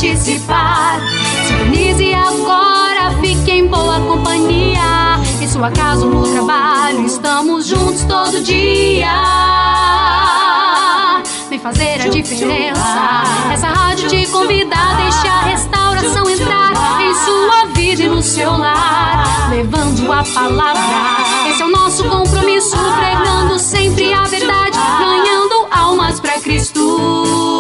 participar. Sintonize agora, fique em boa companhia. Em sua casa ou no trabalho, estamos juntos todo dia. Vem fazer a diferença. Essa rádio te convida a deixar a restauração entrar em sua vida e no seu lar, levando a palavra. Esse é o nosso compromisso, pregando sempre a verdade, ganhando almas para Cristo.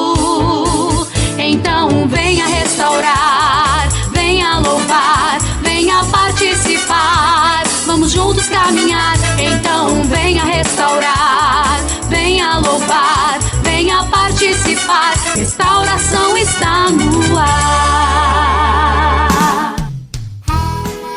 Então venha restaurar, venha louvar, venha participar. Vamos juntos caminhar. Então venha restaurar, venha louvar, venha participar. Restauração está no ar.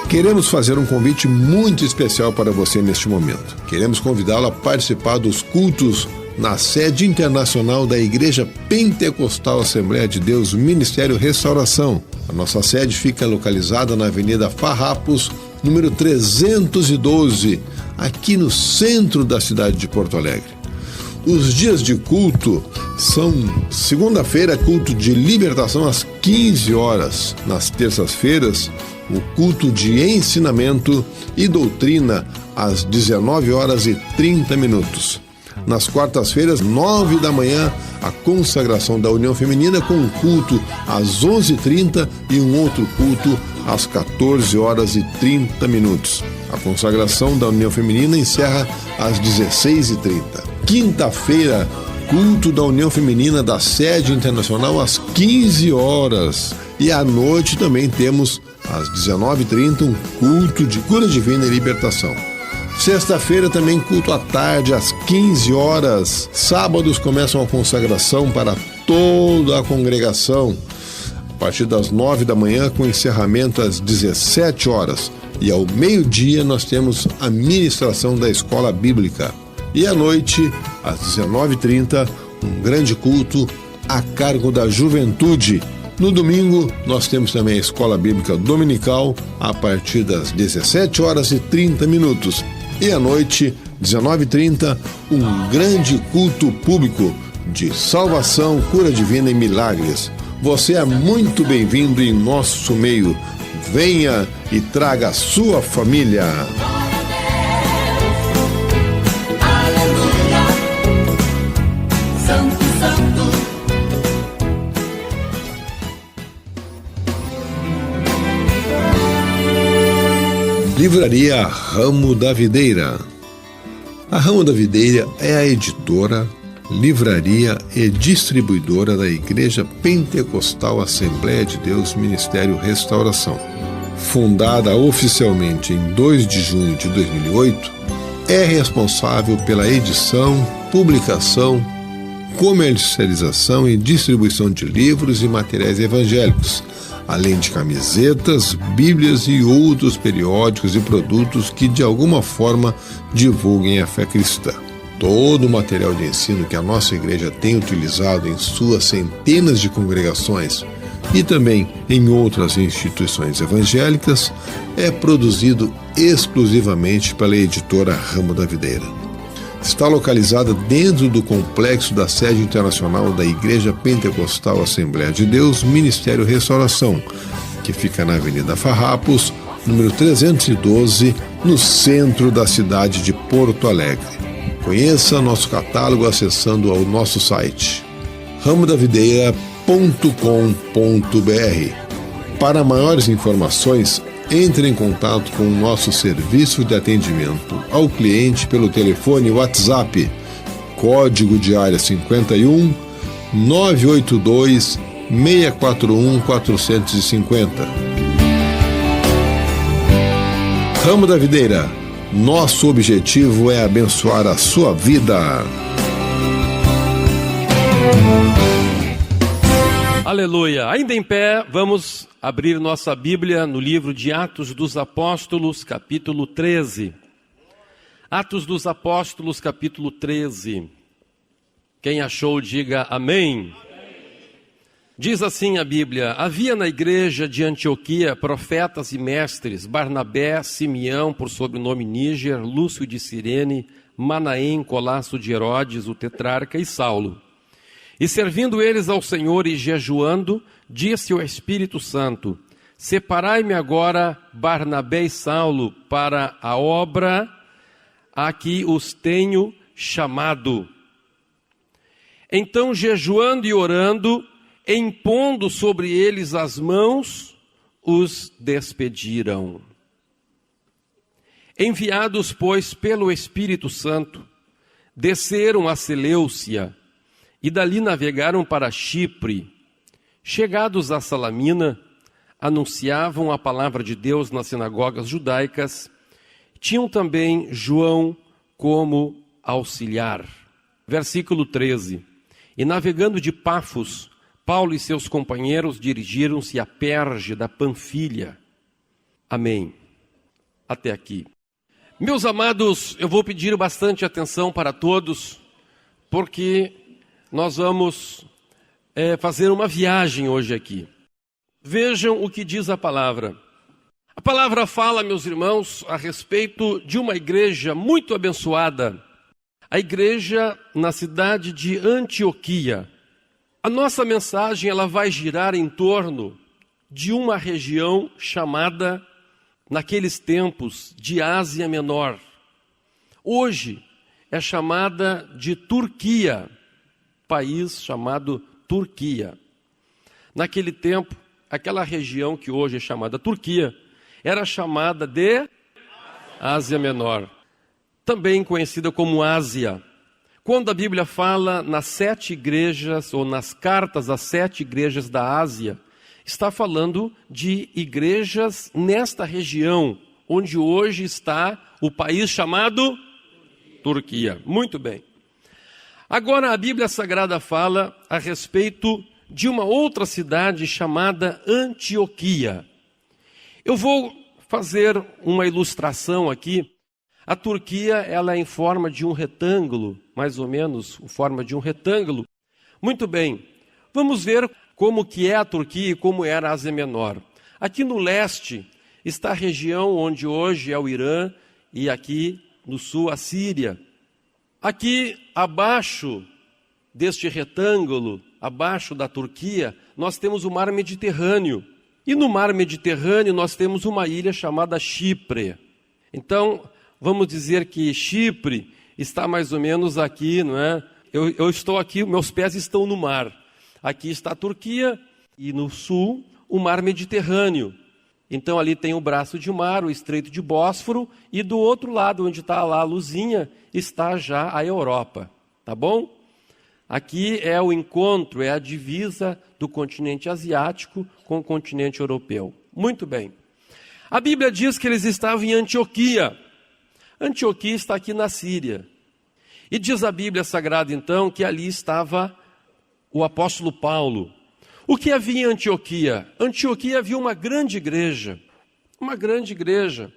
Queremos fazer um convite muito especial para você neste momento. Queremos convidá-lo a participar dos cultos na sede internacional da Igreja Pentecostal Assembleia de Deus Ministério Restauração. A nossa sede fica localizada na Avenida Farrapos, número 312, aqui no centro da cidade de Porto Alegre. Os dias de culto são segunda-feira, culto de libertação às 15 horas. Nas terças-feiras, o culto de ensinamento e doutrina às 19 horas e 30 minutos. Nas quartas-feiras, 9 da manhã, a consagração da União Feminina com um culto às 11h30 e um outro culto às 14 horas e 30 minutos. A consagração da União Feminina encerra às 16h30. Quinta-feira, culto da União Feminina da Sede Internacional às 15 horas. E à noite também temos, às 19h30, um culto de cura divina e libertação. Sexta-feira também culto à tarde, às 15 horas. Sábados começam a consagração para toda a congregação, a partir das 9 da manhã, com encerramento às 17 horas. E ao meio-dia nós temos a ministração da escola bíblica. E à noite, às 19h30, um grande culto a cargo da juventude. No domingo, nós temos também a escola bíblica dominical, a partir das 17 horas e 30 minutos. E à noite, 19h30, um grande culto público de salvação, cura divina e milagres. Você é muito bem-vindo em nosso meio. Venha e traga a sua família. Livraria Ramo da Videira. A Ramo da Videira é a editora, livraria e distribuidora da Igreja Pentecostal Assembleia de Deus Ministério Restauração. Fundada oficialmente em 2 de junho de 2008, é responsável pela edição, publicação, comercialização e distribuição de livros e materiais evangélicos, além de camisetas, bíblias e outros periódicos e produtos que de alguma forma divulguem a fé cristã. Todo o material de ensino que a nossa igreja tem utilizado em suas centenas de congregações e também em outras instituições evangélicas é produzido exclusivamente pela editora Ramo da Videira. Está localizada dentro do complexo da sede internacional da Igreja Pentecostal Assembleia de Deus Ministério Restauração, que fica na Avenida Farrapos, número 312, no centro da cidade de Porto Alegre. Conheça nosso catálogo acessando ao nosso site ramodavideira.com.br. Para maiores informações, entre em contato com o nosso serviço de atendimento ao cliente pelo telefone WhatsApp, código de área 51 982 641 450. Ramo da Videira, nosso objetivo é abençoar a sua vida. Aleluia! Ainda em pé, vamos abrir nossa Bíblia no livro de Atos dos Apóstolos, capítulo 13. Atos dos Apóstolos, capítulo 13. Quem achou, diga amém. Diz assim a Bíblia: havia na igreja de Antioquia profetas e mestres, Barnabé, Simeão, por sobrenome Níger, Lúcio de Cirene, Manaém, Colasso de Herodes, o tetrarca, e Saulo. E servindo eles ao Senhor e jejuando, disse o Espírito Santo: separai-me agora Barnabé e Saulo para a obra a que os tenho chamado. Então, jejuando e orando, impondo sobre eles as mãos, os despediram. Enviados, pois, pelo Espírito Santo, desceram a Seleucia e dali navegaram para Chipre. Chegados a Salamina, anunciavam a palavra de Deus nas sinagogas judaicas. Tinham também João como auxiliar. Versículo 13. E navegando de Pafos, Paulo e seus companheiros dirigiram-se a Perge da Panfilha. Amém. Até aqui. Meus amados, eu vou pedir bastante atenção para todos, porque nós vamos fazer uma viagem hoje aqui. Vejam o que diz a palavra. A palavra fala, meus irmãos, a respeito de uma igreja muito abençoada, a igreja na cidade de Antioquia. A nossa mensagem ela vai girar em torno de uma região chamada, naqueles tempos, de Ásia Menor. Hoje é chamada de Turquia, país chamado Turquia. Naquele tempo, aquela região que hoje é chamada Turquia, era chamada de Ásia Menor, também conhecida como Ásia. Quando a Bíblia fala nas 7 igrejas, ou nas cartas às 7 igrejas da Ásia, está falando de igrejas nesta região, onde hoje está o país chamado Turquia. Muito bem. Agora a Bíblia Sagrada fala a respeito de uma outra cidade chamada Antioquia. Eu vou fazer uma ilustração aqui. A Turquia ela é em forma de um retângulo, mais ou menos, em forma de um retângulo. Muito bem, vamos ver como que é a Turquia e como era a Ásia Menor. Aqui no leste está a região onde hoje é o Irã e aqui no sul a Síria. Aqui abaixo deste retângulo, abaixo da Turquia, nós temos o Mar Mediterrâneo. E no Mar Mediterrâneo nós temos uma ilha chamada Chipre. Então, vamos dizer que Chipre está mais ou menos aqui, não é? Eu estou aqui, meus pés estão no mar. Aqui está a Turquia e no sul o Mar Mediterrâneo. Então ali tem o braço de mar, o Estreito de Bósforo, e do outro lado, onde está lá a luzinha, está já a Europa. Tá bom? Aqui é o encontro, é a divisa do continente asiático com o continente europeu. Muito bem. A Bíblia diz que eles estavam em Antioquia. Antioquia está aqui na Síria. E diz a Bíblia Sagrada, então, que ali estava o apóstolo Paulo. O que havia em Antioquia? Antioquia havia uma grande igreja. Uma grande igreja.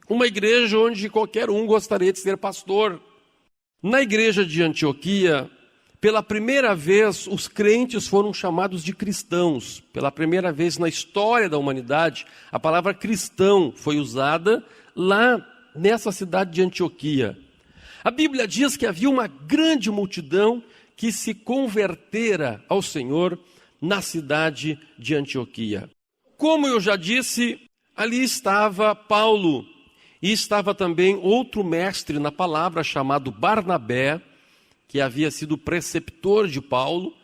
Uma igreja onde qualquer um gostaria de ser pastor. Na igreja de Antioquia, pela primeira vez, os crentes foram chamados de cristãos. Pela primeira vez na história da humanidade, a palavra cristão foi usada lá nessa cidade de Antioquia. A Bíblia diz que havia uma grande multidão que se convertera ao Senhor na cidade de Antioquia. Como eu já disse, ali estava Paulo e estava também outro mestre na palavra chamado Barnabé, que havia sido preceptor de Paulo.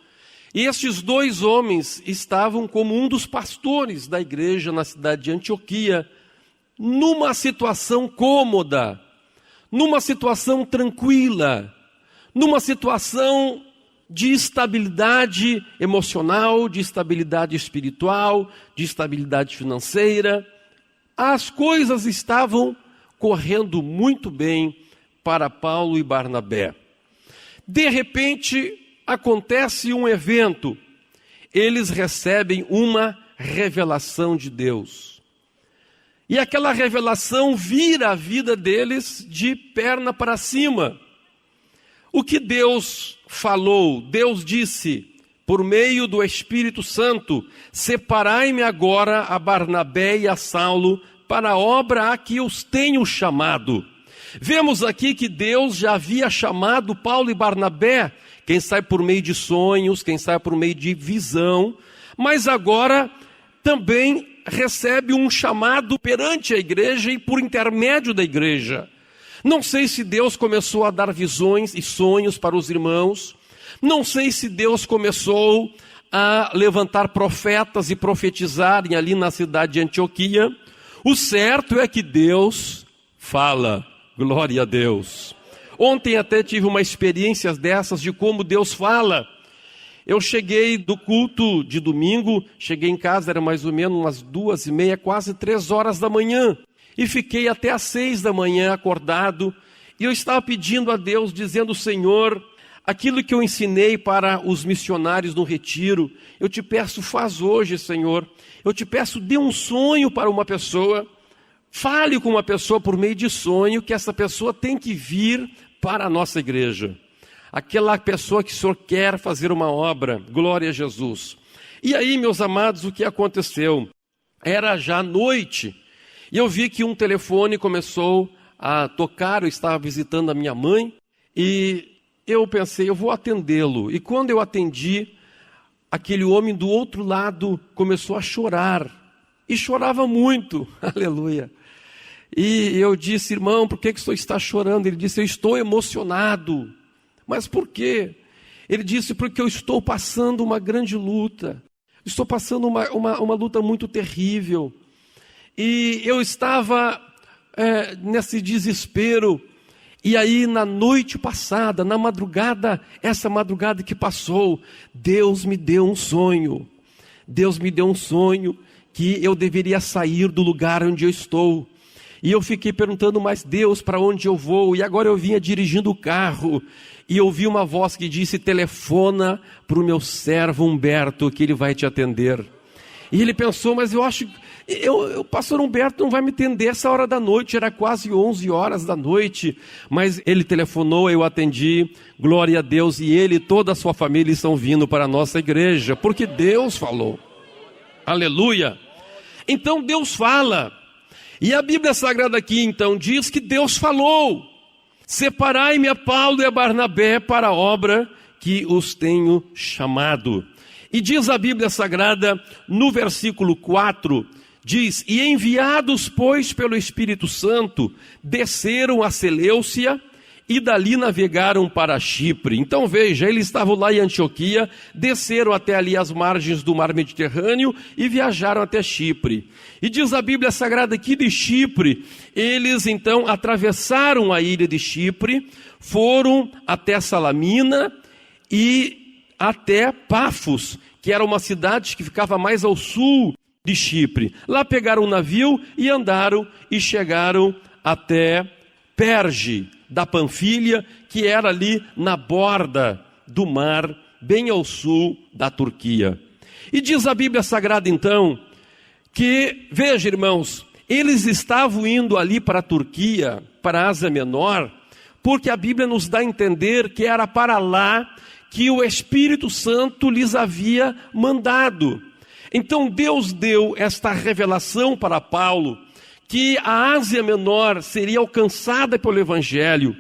E estes 2 homens estavam como um dos pastores da igreja na cidade de Antioquia, numa situação cômoda, numa situação tranquila, numa situação de estabilidade emocional, de estabilidade espiritual, de estabilidade financeira. As coisas estavam correndo muito bem para Paulo e Barnabé. De repente, acontece um evento. Eles recebem uma revelação de Deus. E aquela revelação vira a vida deles de perna para cima. O que Deus falou? Deus disse, por meio do Espírito Santo, separai-me agora a Barnabé e a Saulo para a obra a que os tenho chamado. Vemos aqui que Deus já havia chamado Paulo e Barnabé, quem sabe por meio de sonhos, quem sabe por meio de visão, mas agora também recebe um chamado perante a igreja e por intermédio da igreja. Não sei se Deus começou a dar visões e sonhos para os irmãos, não sei se Deus começou a levantar profetas e profetizarem ali na cidade de Antioquia. O certo é que Deus fala, glória a Deus. Ontem até tive uma experiência dessas de como Deus fala. Eu cheguei do culto de domingo, cheguei em casa, era mais ou menos umas 2:30, quase 3 horas da manhã. E fiquei até às 6 da manhã acordado. E eu estava pedindo a Deus, dizendo: Senhor, aquilo que eu ensinei para os missionários no retiro, eu te peço, faz hoje, Senhor. Eu te peço, dê um sonho para uma pessoa. Fale com uma pessoa por meio de sonho, que essa pessoa tem que vir para a nossa igreja. Aquela pessoa que o Senhor quer fazer uma obra, glória a Jesus. E aí, meus amados, o que aconteceu? Era já noite, e eu vi que um telefone começou a tocar. Eu estava visitando a minha mãe, e eu pensei, eu vou atendê-lo. E quando eu atendi, aquele homem do outro lado começou a chorar, e chorava muito, aleluia. E eu disse: irmão, por que o senhor está chorando? Ele disse: eu estou emocionado. Mas por quê? Ele disse: porque eu estou passando uma grande luta. Estou passando uma luta muito terrível. E eu estava nesse desespero. E aí na noite passada, na madrugada, essa madrugada que passou, Deus me deu um sonho. Deus me deu um sonho que eu deveria sair do lugar onde eu estou. E eu fiquei perguntando: mas Deus, para onde eu vou? E agora eu vinha dirigindo o carro e ouvi uma voz que disse: telefona para o meu servo Humberto, que ele vai te atender. E ele pensou: mas eu acho que o pastor Humberto não vai me atender essa hora da noite, era quase 11 horas da noite. Mas ele telefonou, eu atendi, glória a Deus, e ele e toda a sua família estão vindo para a nossa igreja, porque Deus falou, aleluia. Então Deus fala, e a Bíblia Sagrada aqui então diz que Deus falou: separai-me a Paulo e a Barnabé para a obra que os tenho chamado. E diz a Bíblia Sagrada no versículo 4, diz: e enviados, pois, pelo Espírito Santo, desceram a Seleucia e dali navegaram para Chipre. Então veja, eles estavam lá em Antioquia, desceram até ali as margens do mar Mediterrâneo e viajaram até Chipre. E diz a Bíblia Sagrada que de Chipre, eles então atravessaram a ilha de Chipre, foram até Salamina e até Pafos, que era uma cidade que ficava mais ao sul de Chipre. Lá pegaram um navio e andaram e chegaram até Perge da Panfilha, que era ali na borda do mar, bem ao sul da Turquia. E diz a Bíblia Sagrada então, que, veja irmãos, eles estavam indo ali para a Turquia, para a Ásia Menor, porque a Bíblia nos dá a entender que era para lá que o Espírito Santo lhes havia mandado. Então Deus deu esta revelação para Paulo, que a Ásia Menor seria alcançada pelo Evangelho,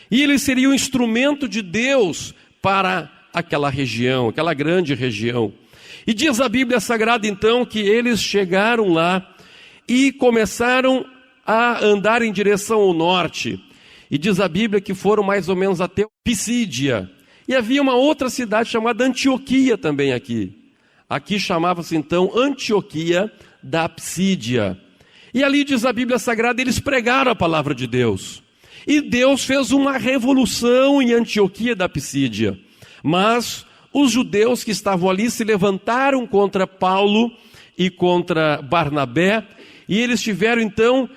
e ele seria um instrumento de Deus para aquela região, aquela grande região. E diz a Bíblia Sagrada então que eles chegaram lá e começaram a andar em direção ao norte. E diz a Bíblia que foram mais ou menos até Pisídia. E havia uma outra cidade chamada Antioquia também aqui. Aqui chamava-se então Antioquia da Psídia. E ali diz a Bíblia Sagrada, eles pregaram a palavra de Deus. E Deus fez uma revolução em Antioquia da Psídia. Mas os judeus que estavam ali se levantaram contra Paulo e contra Barnabé. E eles tiveram então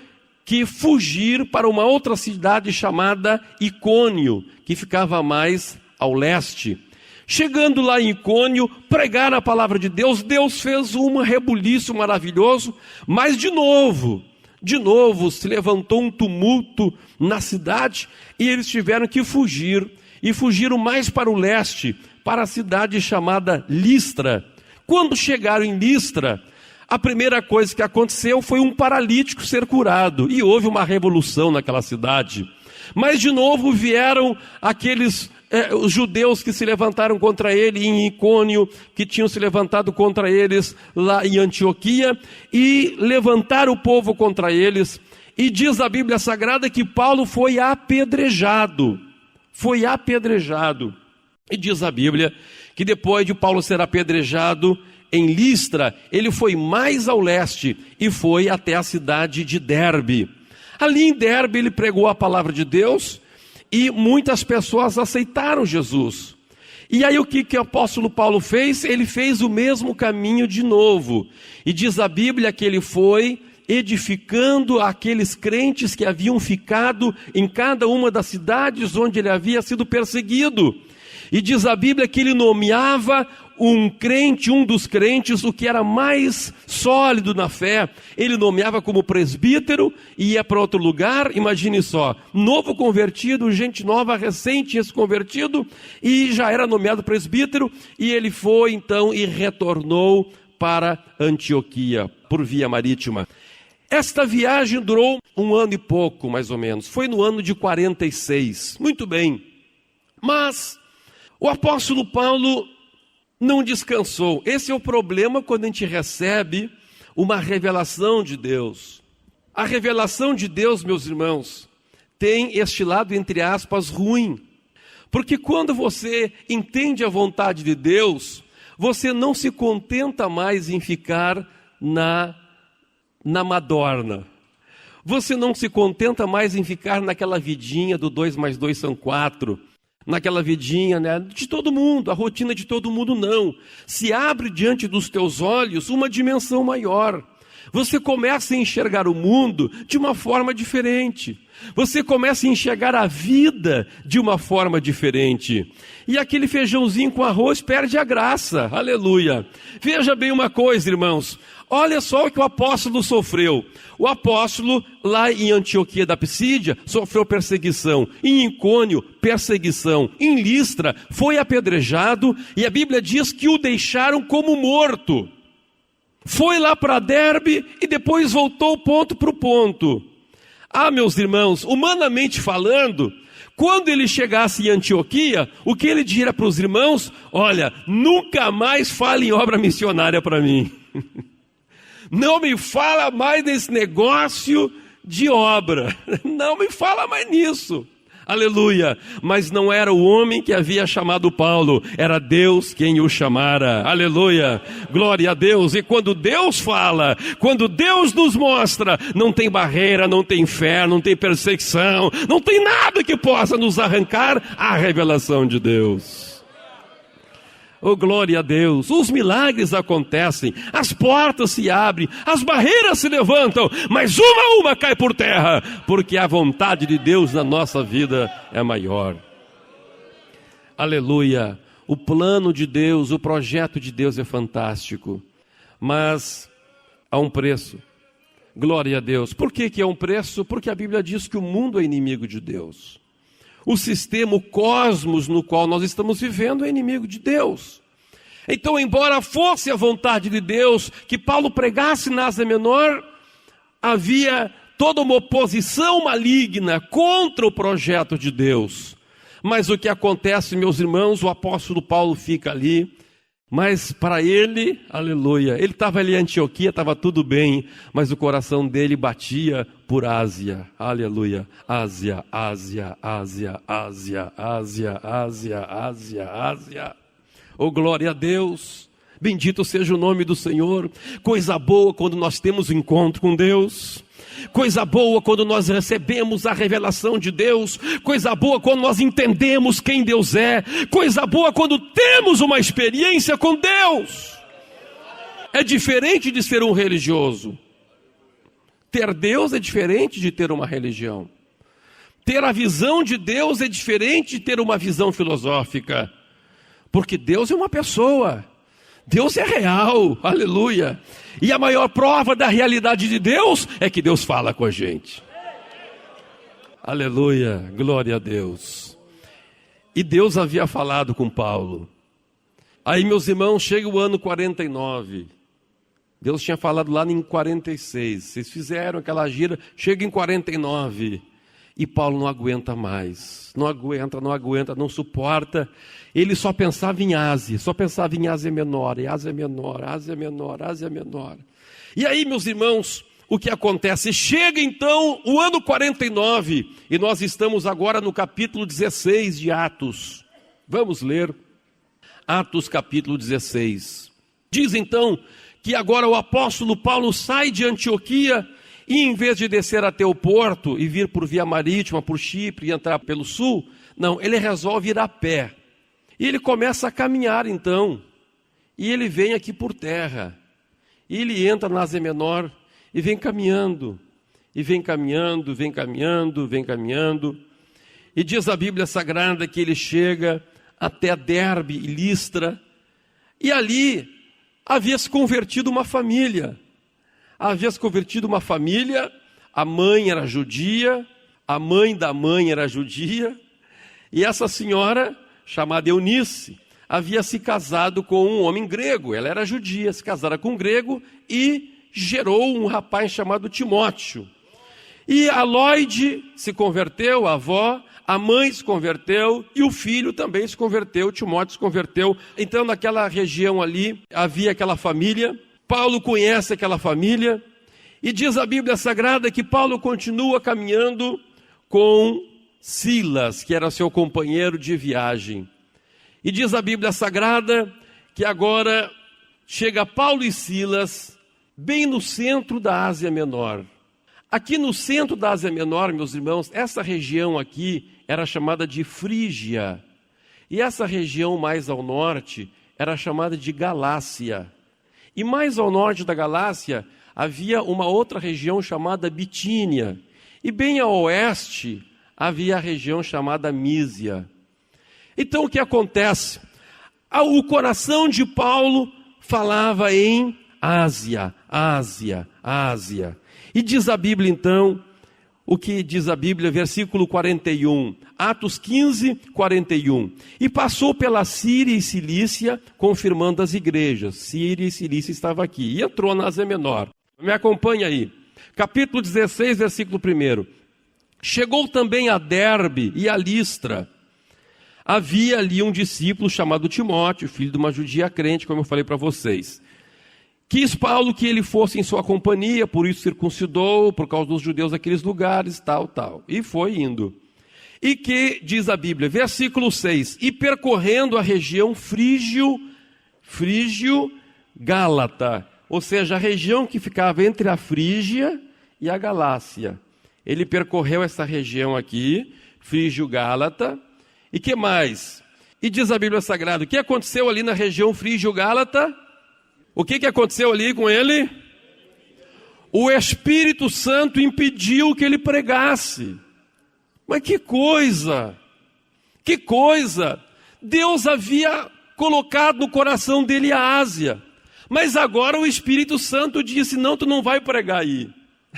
que fugir para uma outra cidade chamada Icônio, que ficava mais ao leste. Chegando lá em Icônio, pregaram a palavra de Deus. Deus fez um rebuliço maravilhoso, mas de novo se levantou um tumulto na cidade e eles tiveram que fugir. E fugiram mais para o leste, para a cidade chamada Listra. Quando chegaram em Listra, a primeira coisa que aconteceu foi um paralítico ser curado. E houve uma revolução naquela cidade. Mas de novo vieram aqueles os judeus que se levantaram contra ele em Icônio, que tinham se levantado contra eles lá em Antioquia, e levantaram o povo contra eles. E diz a Bíblia Sagrada que Paulo foi apedrejado. Foi apedrejado. E diz a Bíblia que depois de Paulo ser apedrejado em Listra, ele foi mais ao leste e foi até a cidade de Derbe. Ali em Derbe ele pregou a palavra de Deus e muitas pessoas aceitaram Jesus. E aí o que o apóstolo Paulo fez? Ele fez o mesmo caminho de novo. E diz a Bíblia que ele foi edificando aqueles crentes que haviam ficado em cada uma das cidades onde ele havia sido perseguido. E diz a Bíblia que ele nomeava um crente, um dos crentes, o que era mais sólido na fé, ele nomeava como presbítero e ia para outro lugar. Imagine só, novo convertido, gente nova, recente tinha se convertido e já era nomeado presbítero, e ele foi então e retornou para Antioquia, por via marítima. Esta viagem durou 1 ano e pouco, mais ou menos, foi no ano de 46, muito bem, mas o apóstolo Paulo não descansou. Esse é o problema quando a gente recebe uma revelação de Deus. A revelação de Deus, meus irmãos, tem este lado, entre aspas, ruim. Porque quando você entende a vontade de Deus, você não se contenta mais em ficar na madorna. Você não se contenta mais em ficar naquela vidinha do 2 mais 2 são 4. Naquela vidinha, né, de todo mundo, a rotina de todo mundo, não. Se abre diante dos teus olhos uma dimensão maior. Você começa a enxergar o mundo de uma forma diferente. Você começa a enxergar a vida de uma forma diferente. E aquele feijãozinho com arroz perde a graça. Aleluia. Veja bem uma coisa, irmãos. Olha só o que o apóstolo sofreu. O apóstolo, lá em Antioquia da Psídia, sofreu perseguição. Em Icônio, perseguição. Em Listra, foi apedrejado. E a Bíblia diz que o deixaram como morto. Foi lá para Derbe e depois voltou ponto por ponto. Ah, meus irmãos, humanamente falando, quando ele chegasse em Antioquia, o que ele diria para os irmãos? Olha, nunca mais fale em obra missionária para mim. Não me fala mais desse negócio de obra. Não me fala mais nisso. Aleluia. Mas não era o homem que havia chamado Paulo, era Deus quem o chamara. Aleluia. Glória a Deus. E quando Deus fala, quando Deus nos mostra, não tem barreira, não tem fé, não tem perseguição, não tem nada que possa nos arrancar a revelação de Deus. Oh, glória a Deus, os milagres acontecem, as portas se abrem, as barreiras se levantam, mas uma a uma cai por terra, porque a vontade de Deus na nossa vida é maior. Aleluia, o plano de Deus, o projeto de Deus é fantástico, mas há um preço. Glória a Deus. Por que há um preço? Porque a Bíblia diz que o mundo é inimigo de Deus. O sistema, o cosmos no qual nós estamos vivendo é inimigo de Deus. Então, embora fosse a vontade de Deus que Paulo pregasse na Ásia Menor, havia toda uma oposição maligna contra o projeto de Deus. Mas o que acontece, meus irmãos, o apóstolo Paulo fica ali, mas para ele, aleluia, ele estava ali em Antioquia, estava tudo bem, mas o coração dele batia por Ásia, aleluia, Ásia, Ásia, Ásia, Ásia, Ásia, Ásia, Ásia, Ásia, oh glória a Deus, bendito seja o nome do Senhor. Coisa boa quando nós temos um encontro com Deus. Coisa boa quando nós recebemos a revelação de Deus. Coisa boa quando nós entendemos quem Deus é. Coisa boa quando temos uma experiência com Deus. É diferente de ser um religioso. Ter Deus é diferente de ter uma religião. Ter a visão de Deus é diferente de ter uma visão filosófica. Porque Deus é uma pessoa. Deus é real, aleluia. E a maior prova da realidade de Deus é que Deus fala com a gente. Aleluia, glória a Deus. E Deus havia falado com Paulo. Aí, meus irmãos, chega o ano 49. Deus tinha falado lá em 46. Vocês fizeram aquela gira, chega em 49. E Paulo não aguenta mais, não aguenta, não suporta. Ele só pensava em Ásia, Ásia Menor, e Ásia Menor, Ásia Menor, Ásia Menor. E aí, meus irmãos, o que acontece? Chega então o ano 49, e nós estamos agora no capítulo 16 de Atos. Vamos ler Atos capítulo 16. Diz então que agora o apóstolo Paulo sai de Antioquia, e em vez de descer até o porto e vir por via marítima, por Chipre e entrar pelo sul, não, ele resolve ir a pé. E ele começa a caminhar então, e ele vem aqui por terra, e ele entra na Ásia Menor, e vem caminhando, e diz a Bíblia Sagrada que ele chega até Derbe e Listra, e ali havia se convertido uma família, a mãe era judia, a mãe da mãe era judia, e essa senhora, chamada Eunice, havia se casado com um homem grego. Ela era judia, se casara com um grego e gerou um rapaz chamado Timóteo. E a Lóide se converteu, a avó, a mãe se converteu e o filho também se converteu, Timóteo se converteu. Então naquela região ali havia aquela família, Paulo conhece aquela família e diz a Bíblia Sagrada que Paulo continua caminhando com Silas, que era seu companheiro de viagem. E diz a Bíblia Sagrada que agora chega Paulo e Silas bem no centro da Ásia Menor. Aqui no centro da Ásia Menor, meus irmãos, essa região aqui era chamada de Frígia. E essa região mais ao norte era chamada de Galácia. E mais ao norte da Galácia havia uma outra região chamada Bitínia. E bem ao oeste havia a região chamada Mísia. Então o que acontece? O coração de Paulo falava em Ásia, Ásia, Ásia. E diz a Bíblia então, o que diz a Bíblia, versículo 41, Atos 15, 41. E passou pela Síria e Cilícia, confirmando as igrejas. Síria e Cilícia estava aqui. E entrou na Ásia Menor. Me acompanha aí. Capítulo 16, versículo 1. Chegou também a Derbe e a Listra. Havia ali um discípulo chamado Timóteo, filho de uma judia crente, como eu falei para vocês. Quis Paulo que ele fosse em sua companhia, por isso circuncidou, por causa dos judeus daqueles lugares, tal. E foi indo. E que, diz a Bíblia, versículo 6, e percorrendo a região Frígio-Gálata, ou seja, a região que ficava entre a Frígia e a Galácia. Ele percorreu essa região aqui, Frígio-Gálata, e que mais? E diz a Bíblia Sagrada, o que aconteceu ali na região Frígio-Gálata? O que aconteceu ali com ele? O Espírito Santo impediu que ele pregasse. Mas que coisa! Que coisa! Deus havia colocado no coração dele a Ásia. Mas agora o Espírito Santo disse, não, tu não vai pregar aí.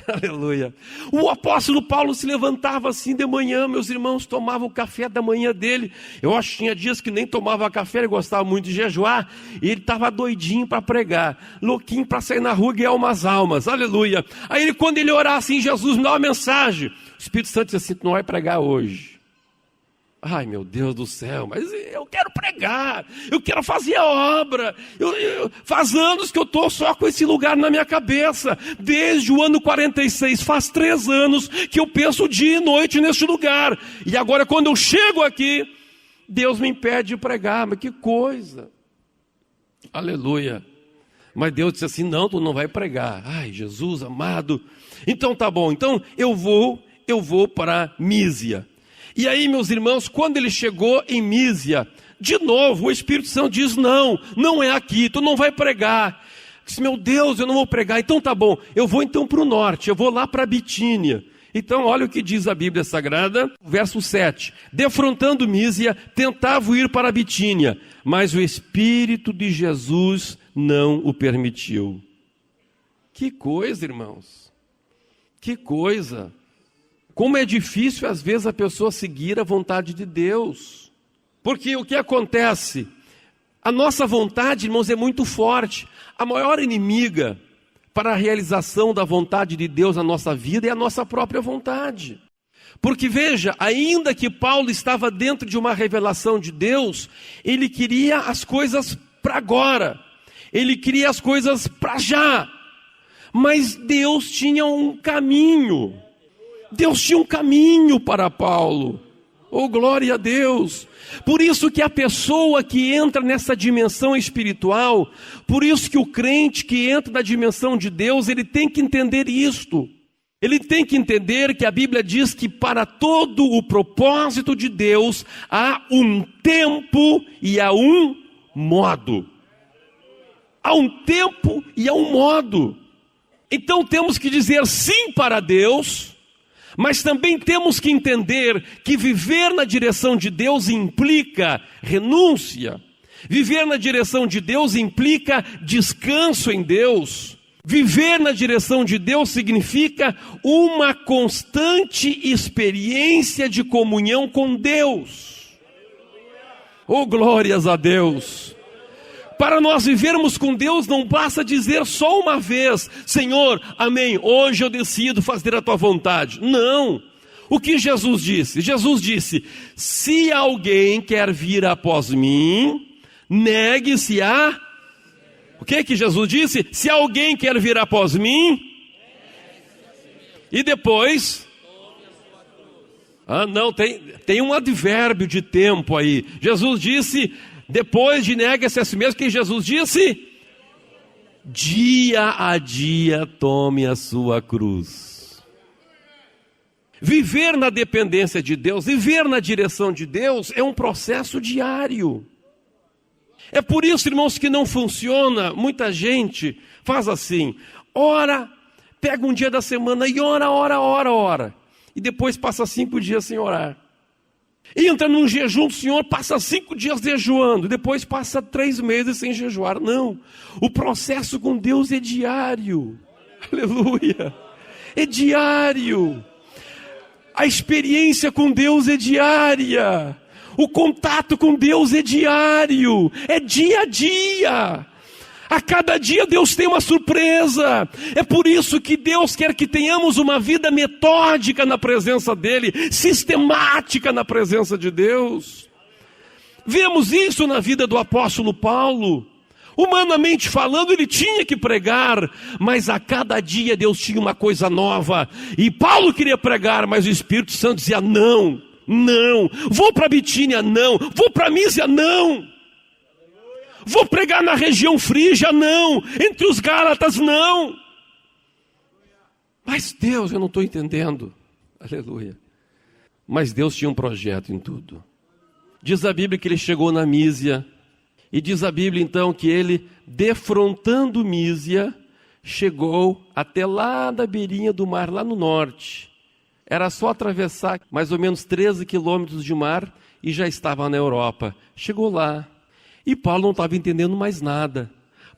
Aleluia. O apóstolo Paulo se levantava assim de manhã, meus irmãos, tomava o café da manhã dele. Eu acho que tinha dias que nem tomava café, ele gostava muito de jejuar, e ele estava doidinho para pregar, louquinho para sair na rua e ganhar umas almas, aleluia. Aí quando ele orar assim, Jesus me dá uma mensagem, o Espírito Santo disse assim, tu não vai pregar hoje. Ai meu Deus do céu, mas eu quero pregar, eu quero fazer a obra, faz anos que eu estou só com esse lugar na minha cabeça, desde o ano 46, faz 3 anos que eu penso dia e noite neste lugar, e agora quando eu chego aqui, Deus me impede de pregar, mas que coisa, aleluia, mas Deus disse assim, não, tu não vai pregar, ai Jesus amado, então tá bom, então eu vou para Mísia. E aí, meus irmãos, quando ele chegou em Mísia, de novo, o Espírito Santo diz, não é aqui, tu não vai pregar. Disse, meu Deus, eu não vou pregar. Então tá bom, eu vou então para o norte, eu vou lá para Bitínia. Então olha o que diz a Bíblia Sagrada, verso 7. Defrontando Mísia, tentava ir para Bitínia, mas o Espírito de Jesus não o permitiu. Que coisa, irmãos, que coisa. Como é difícil às vezes a pessoa seguir a vontade de Deus. Porque o que acontece? A nossa vontade, irmãos, é muito forte. A maior inimiga para a realização da vontade de Deus na nossa vida é a nossa própria vontade. Porque veja, ainda que Paulo estava dentro de uma revelação de Deus, ele queria as coisas para agora, ele queria as coisas para já. Mas Deus tinha um caminho, Deus tinha um caminho para Paulo. Oh, glória a Deus! Por isso que a pessoa que entra nessa dimensão espiritual, por isso que o crente que entra na dimensão de Deus, ele tem que entender isto. Ele tem que entender que a Bíblia diz que para todo o propósito de Deus há um tempo e há um modo. Há um tempo e há um modo. Então temos que dizer sim para Deus, mas também temos que entender que viver na direção de Deus implica renúncia. Viver na direção de Deus implica descanso em Deus. Viver na direção de Deus significa uma constante experiência de comunhão com Deus. Oh, glórias a Deus! Para nós vivermos com Deus não basta dizer só uma vez: Senhor, amém, hoje eu decido fazer a tua vontade. Não. O que Jesus disse? Jesus disse: se alguém quer vir após mim, negue-se a... O que Jesus disse? Se alguém quer vir após mim, e depois... não, tem um advérbio de tempo aí. Jesus disse, depois de negue-se a si mesmo, que Jesus disse? Dia a dia tome a sua cruz. Viver na dependência de Deus, viver na direção de Deus é um processo diário. É por isso, irmãos, que não funciona. Muita gente faz assim: ora, pega um dia da semana e ora. E depois passa 5 dias sem orar. Entra num jejum do Senhor, passa 5 dias jejuando. Depois passa 3 meses sem jejuar. Não, o processo com Deus é diário. Aleluia. É diário. A experiência com Deus é diária. O contato com Deus é diário, é dia a dia. A cada dia Deus tem uma surpresa. É por isso que Deus quer que tenhamos uma vida metódica na presença dEle, sistemática na presença de Deus. Vemos isso na vida do apóstolo Paulo. Humanamente falando, ele tinha que pregar, mas a cada dia Deus tinha uma coisa nova. E Paulo queria pregar, mas o Espírito Santo dizia: não. Não, vou para Bitínia, não, vou para Mísia, não, vou pregar na região frígia, não, entre os Gálatas, não. Mas Deus, eu não estou entendendo, aleluia. Mas Deus tinha um projeto em tudo. Diz a Bíblia que ele chegou na Mísia, e diz a Bíblia então que ele, defrontando Mísia, chegou até lá da beirinha do mar, lá no norte. Era só atravessar mais ou menos 13 quilômetros de mar e já estava na Europa. Chegou lá e Paulo não estava entendendo mais nada.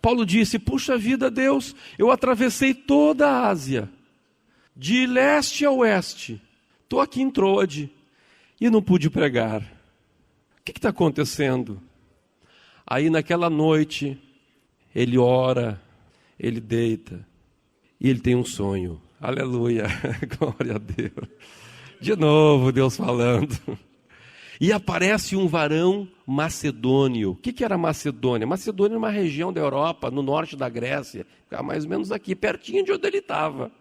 Paulo disse: puxa vida, Deus, eu atravessei toda a Ásia, de leste a oeste. Estou aqui em Troade e não pude pregar. O que está acontecendo? Aí naquela noite, ele ora, ele deita e ele tem um sonho. Aleluia, glória a Deus. De novo Deus falando. E aparece um varão macedônio. O que era Macedônia? Macedônia é uma região da Europa, no norte da Grécia. Ficava mais ou menos aqui, pertinho de onde ele estava.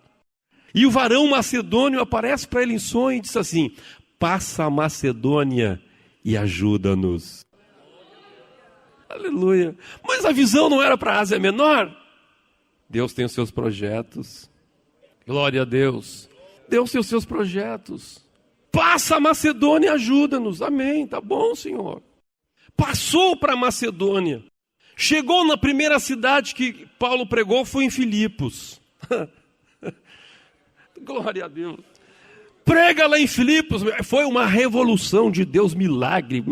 E o varão macedônio aparece para ele em sonho e diz assim: passa a Macedônia e ajuda-nos. Aleluia. Mas a visão não era para a Ásia Menor? Deus tem os seus projetos. Glória a Deus. Deus tem os seus projetos. Passa a Macedônia e ajuda-nos. Amém, tá bom, Senhor. Passou para a Macedônia. Chegou na primeira cidade que Paulo pregou, foi em Filipos. Glória a Deus. Prega lá em Filipos. Foi uma revolução de Deus, milagre.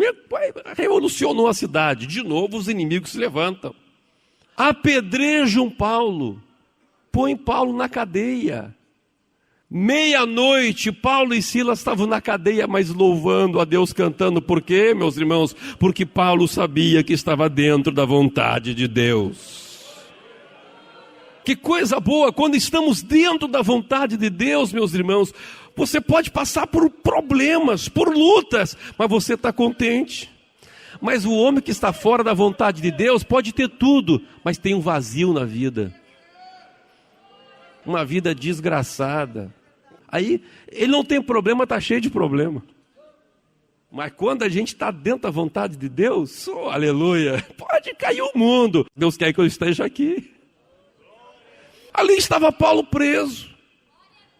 Revolucionou a cidade. De novo os inimigos se levantam. Apedrejam Paulo. Põe Paulo na cadeia. Meia-noite, Paulo e Silas estavam na cadeia, mas louvando a Deus, cantando. Por quê, meus irmãos? Porque Paulo sabia que estava dentro da vontade de Deus. Que coisa boa, quando estamos dentro da vontade de Deus, meus irmãos. Você pode passar por problemas, por lutas, mas você está contente. Mas o homem que está fora da vontade de Deus pode ter tudo, mas tem um vazio na vida. Uma vida desgraçada. Aí ele não tem problema, está cheio de problema. Mas quando a gente está dentro da vontade de Deus, aleluia, pode cair o mundo. Deus quer que eu esteja aqui. Ali estava Paulo preso,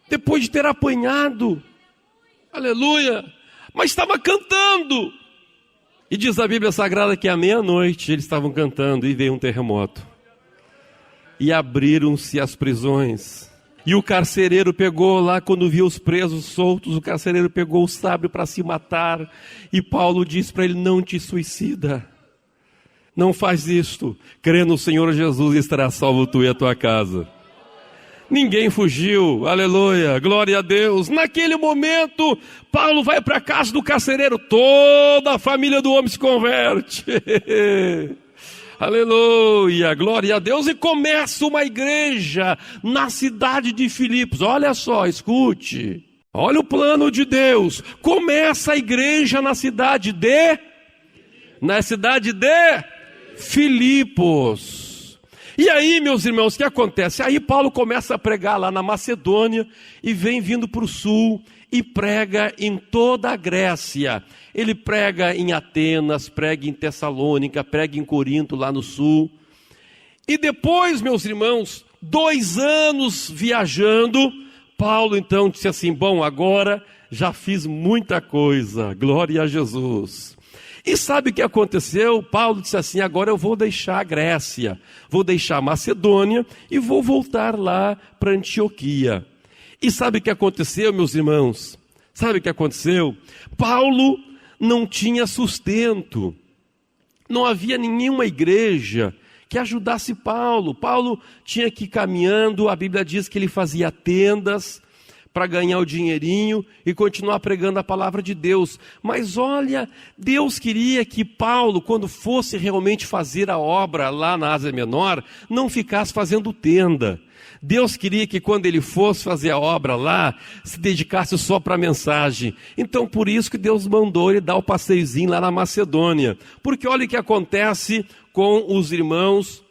depois de ter apanhado, aleluia, mas estava cantando. E diz a Bíblia Sagrada que à meia-noite eles estavam cantando e veio um terremoto. E abriram-se as prisões. E o carcereiro pegou lá, quando viu os presos soltos, o carcereiro pegou o sabre para se matar. E Paulo disse para ele, não te suicida. Não faz isto. Crê no Senhor Jesus e estará salvo tu e a tua casa. Ninguém fugiu, aleluia, glória a Deus. Naquele momento, Paulo vai para a casa do carcereiro, toda a família do homem se converte. Aleluia, glória a Deus. E começa uma igreja na cidade de Filipos. Olha só, escute, olha o plano de Deus. Começa a igreja na cidade de Filipos. E aí, meus irmãos, o que acontece? Aí Paulo começa a pregar lá na Macedônia e vem vindo para o sul e prega em toda a Grécia. Ele prega em Atenas, prega em Tessalônica, prega em Corinto, lá no sul. E depois, meus irmãos, 2 anos viajando, Paulo então disse assim, bom, agora já fiz muita coisa, glória a Jesus. E sabe o que aconteceu? Paulo disse assim, agora eu vou deixar a Grécia, vou deixar a Macedônia e vou voltar lá para Antioquia. E sabe o que aconteceu, meus irmãos? Sabe o que aconteceu? Paulo não tinha sustento, não havia nenhuma igreja que ajudasse Paulo. Paulo tinha que ir caminhando, a Bíblia diz que ele fazia tendas, para ganhar o dinheirinho e continuar pregando a palavra de Deus. Mas olha, Deus queria que Paulo, quando fosse realmente fazer a obra lá na Ásia Menor, não ficasse fazendo tenda. Deus queria que quando ele fosse fazer a obra lá, se dedicasse só para a mensagem. Então por isso que Deus mandou ele dar o passeiozinho lá na Macedônia. Porque olha o que acontece com os irmãos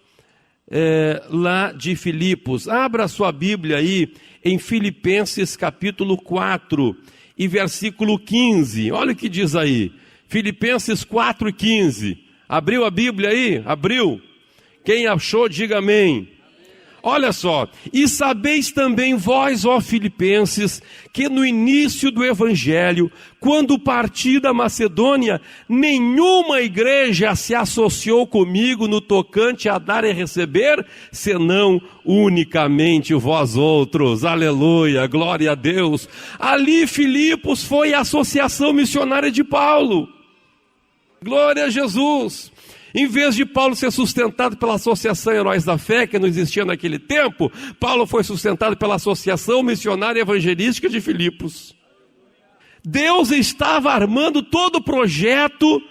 lá de Filipos. Abra a sua Bíblia aí em Filipenses capítulo 4 e versículo 15. Olha o que diz aí. Filipenses 4 e 15. Abriu a Bíblia aí? Abriu? Quem achou, diga amém. Olha só, e sabeis também vós, ó Filipenses, que no início do Evangelho, quando parti da Macedônia, nenhuma igreja se associou comigo no tocante a dar e receber, senão unicamente vós outros. Aleluia, glória a Deus. Ali Filipos foi a associação missionária de Paulo. Glória a Jesus. Em vez de Paulo ser sustentado pela Associação Heróis da Fé, que não existia naquele tempo, Paulo foi sustentado pela Associação Missionária Evangelística de Filipos. Deus estava armando todo o projeto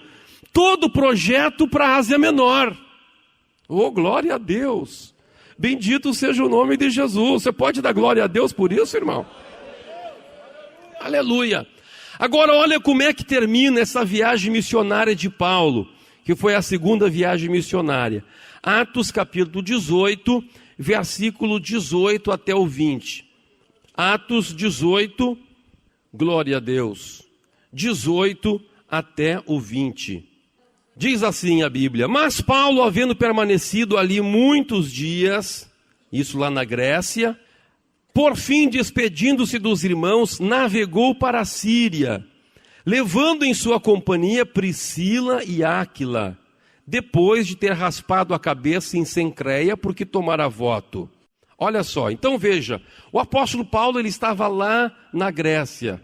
para a Ásia Menor. Oh, glória a Deus! Bendito seja o nome de Jesus. Você pode dar glória a Deus por isso, irmão? Aleluia! Agora olha como é que termina essa viagem missionária de Paulo, que foi a segunda viagem missionária. Atos capítulo 18, versículo 18 até o 20. Atos 18, glória a Deus, 18 até o 20. Diz assim a Bíblia, mas Paulo, havendo permanecido ali muitos dias, isso lá na Grécia, por fim, despedindo-se dos irmãos, navegou para a Síria, levando em sua companhia Priscila e Áquila, depois de ter raspado a cabeça em Cencreia, porque tomara voto. Olha só, então veja, o apóstolo Paulo ele estava lá na Grécia.